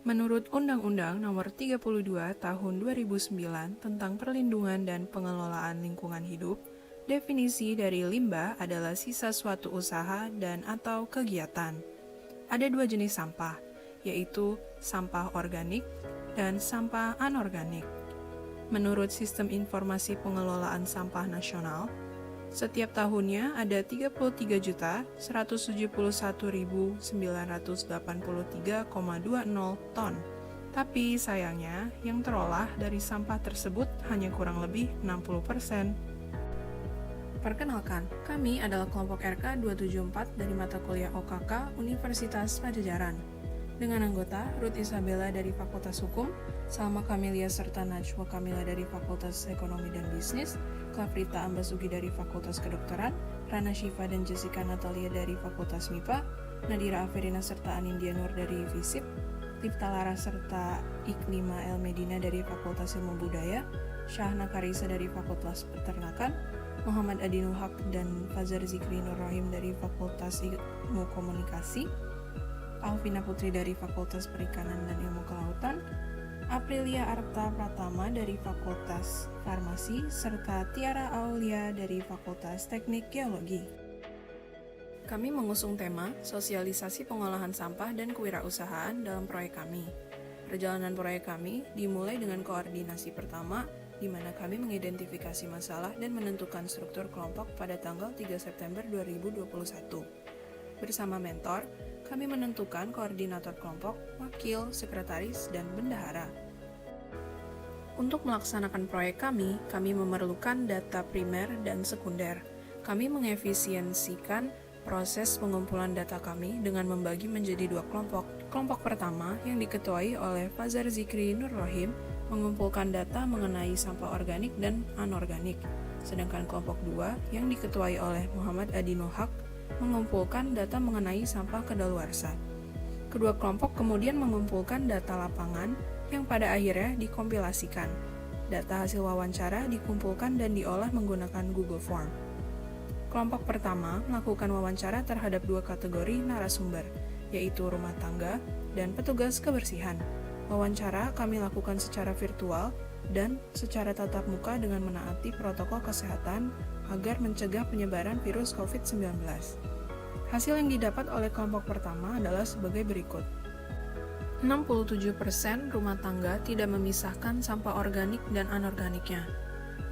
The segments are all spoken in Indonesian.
Menurut Undang-Undang Nomor 32 Tahun 2009 tentang Perlindungan dan Pengelolaan Lingkungan Hidup, definisi dari limbah adalah sisa suatu usaha dan atau kegiatan. Ada dua jenis sampah, yaitu sampah organik dan sampah anorganik. Menurut Sistem Informasi Pengelolaan Sampah Nasional, setiap tahunnya ada 33.171.983,20 ton. Tapi sayangnya, yang terolah dari sampah tersebut hanya kurang lebih 60%. Perkenalkan, kami adalah kelompok RK 274 dari mata kuliah OKK Universitas Padjadjaran. Dengan anggota Ruth Isabella dari Fakultas Hukum, Salma Kamilia serta Najwa Kamila dari Fakultas Ekonomi dan Bisnis, Clavrita Ambasugi dari Fakultas Kedokteran, Rana Syifa dan Jessica Natalia dari Fakultas MIPA, Nadira Averina serta Anindya Nur dari FISIP, Tifta Lara serta Iklima El Medina dari Fakultas Ilmu Budaya, Syahna Karisa dari Fakultas Peternakan, Muhammad Adinul Haq dan Fazar Zikri Nur Rahim dari Fakultas Ilmu Komunikasi, Alvina Putri dari Fakultas Perikanan dan Ilmu Kelautan, Aprilia Arta Pratama dari Fakultas Farmasi, serta Tiara Aulia dari Fakultas Teknik Geologi. Kami mengusung tema sosialisasi pengolahan sampah dan kewirausahaan dalam proyek kami. Perjalanan proyek kami dimulai dengan koordinasi pertama, di mana kami mengidentifikasi masalah dan menentukan struktur kelompok pada tanggal 3 September 2021. Bersama mentor, kami menentukan koordinator kelompok, wakil, sekretaris, dan bendahara. Untuk melaksanakan proyek kami memerlukan data primer dan sekunder. Kami mengefisiensikan proses pengumpulan data kami dengan membagi menjadi dua kelompok. Kelompok pertama yang diketuai oleh Fazar Zikri Nur Rahim mengumpulkan data mengenai sampah organik dan anorganik. Sedangkan kelompok dua yang diketuai oleh Muhammad Adinul Haq mengumpulkan data mengenai sampah kadaluarsa. Kedua kelompok kemudian mengumpulkan data lapangan yang pada akhirnya dikompilasikan. Data hasil wawancara dikumpulkan dan diolah menggunakan Google Form. Kelompok pertama melakukan wawancara terhadap dua kategori narasumber, yaitu rumah tangga dan petugas kebersihan. Wawancara kami lakukan secara virtual dan secara tatap muka dengan menaati protokol kesehatan agar mencegah penyebaran virus COVID-19. Hasil yang didapat oleh kelompok pertama adalah sebagai berikut. 67% rumah tangga tidak memisahkan sampah organik dan anorganiknya.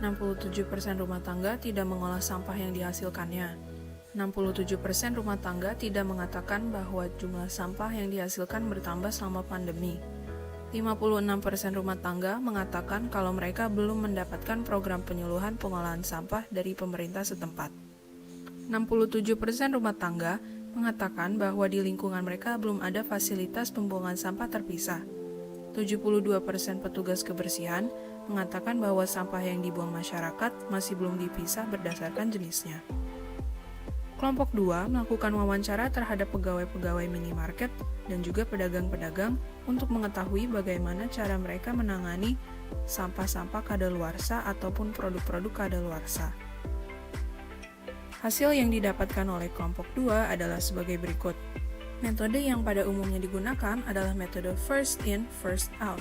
67% rumah tangga tidak mengolah sampah yang dihasilkannya. 67% rumah tangga tidak mengatakan bahwa jumlah sampah yang dihasilkan bertambah selama pandemi. 56% rumah tangga mengatakan kalau mereka belum mendapatkan program penyuluhan pengolahan sampah dari pemerintah setempat. 67% rumah tangga mengatakan bahwa di lingkungan mereka belum ada fasilitas pembuangan sampah terpisah. 72% petugas kebersihan mengatakan bahwa sampah yang dibuang masyarakat masih belum dipisah berdasarkan jenisnya. Kelompok 2 melakukan wawancara terhadap pegawai-pegawai minimarket dan juga pedagang-pedagang untuk mengetahui bagaimana cara mereka menangani sampah-sampah kadaluarsa ataupun produk-produk kadaluarsa. Hasil yang didapatkan oleh kelompok 2 adalah sebagai berikut. Metode yang pada umumnya digunakan adalah metode first in, first out,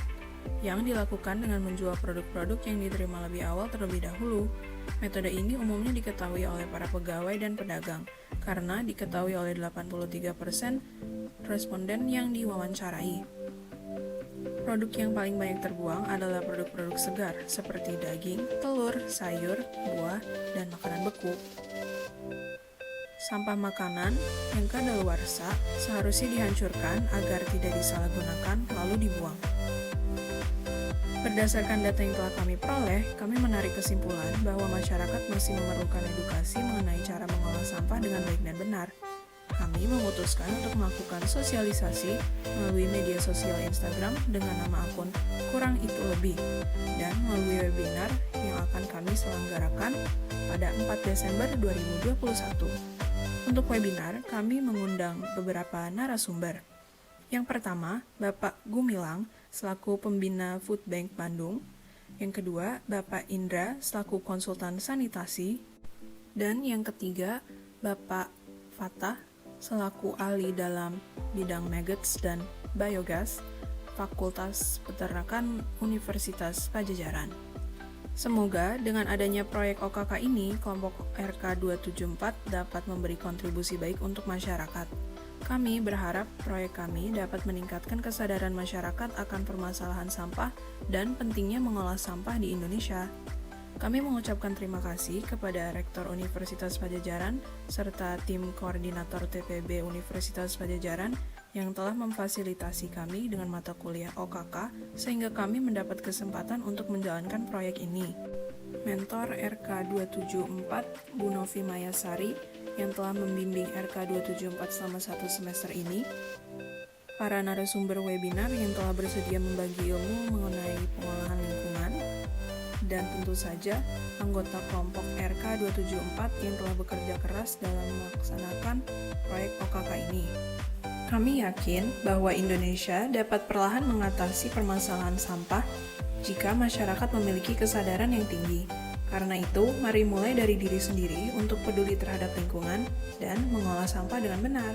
yang dilakukan dengan menjual produk-produk yang diterima lebih awal terlebih dahulu. Metode ini umumnya diketahui oleh para pegawai dan pedagang, karena diketahui oleh 83% responden yang diwawancarai. Produk yang paling banyak terbuang adalah produk-produk segar, seperti daging, telur, sayur, buah, dan makanan beku. Sampah makanan yang kadaluarsa seharusnya dihancurkan agar tidak disalahgunakan lalu dibuang. Berdasarkan data yang telah kami peroleh, kami menarik kesimpulan bahwa masyarakat masih memerlukan edukasi mengenai cara mengolah sampah dengan baik dan benar. Kami memutuskan untuk melakukan sosialisasi melalui media sosial Instagram dengan nama akun Kurang Itu Lebih dan melalui webinar yang akan kami selenggarakan pada 4 Desember 2021. Untuk webinar, kami mengundang beberapa narasumber. Yang pertama, Bapak Gumilang selaku pembina Food Bank Bandung. Yang kedua, Bapak Indra selaku konsultan sanitasi. Dan yang ketiga, Bapak Fatah selaku ahli dalam bidang maggots dan biogas. Fakultas Peternakan Universitas Padjadjaran. Semoga dengan adanya proyek OKK ini, kelompok RK 274 dapat memberi kontribusi baik untuk masyarakat. Kami berharap proyek kami dapat meningkatkan kesadaran masyarakat akan permasalahan sampah dan pentingnya mengolah sampah di Indonesia. Kami mengucapkan terima kasih kepada Rektor Universitas Padjadjaran serta tim koordinator TPB Universitas Padjadjaran yang telah memfasilitasi kami dengan mata kuliah OKK sehingga kami mendapat kesempatan untuk menjalankan proyek ini. Mentor RK 274, Bu Novi Mayasari, yang telah membimbing RK 274 selama 1 semester ini, para narasumber webinar yang telah bersedia membagi ilmu mengenai pengolahan lingkungan, dan tentu saja anggota kelompok RK 274 yang telah bekerja keras dalam melaksanakan proyek OKK ini. Kami yakin bahwa Indonesia dapat perlahan mengatasi permasalahan sampah jika masyarakat memiliki kesadaran yang tinggi. Karena itu, mari mulai dari diri sendiri untuk peduli terhadap lingkungan dan mengolah sampah dengan benar.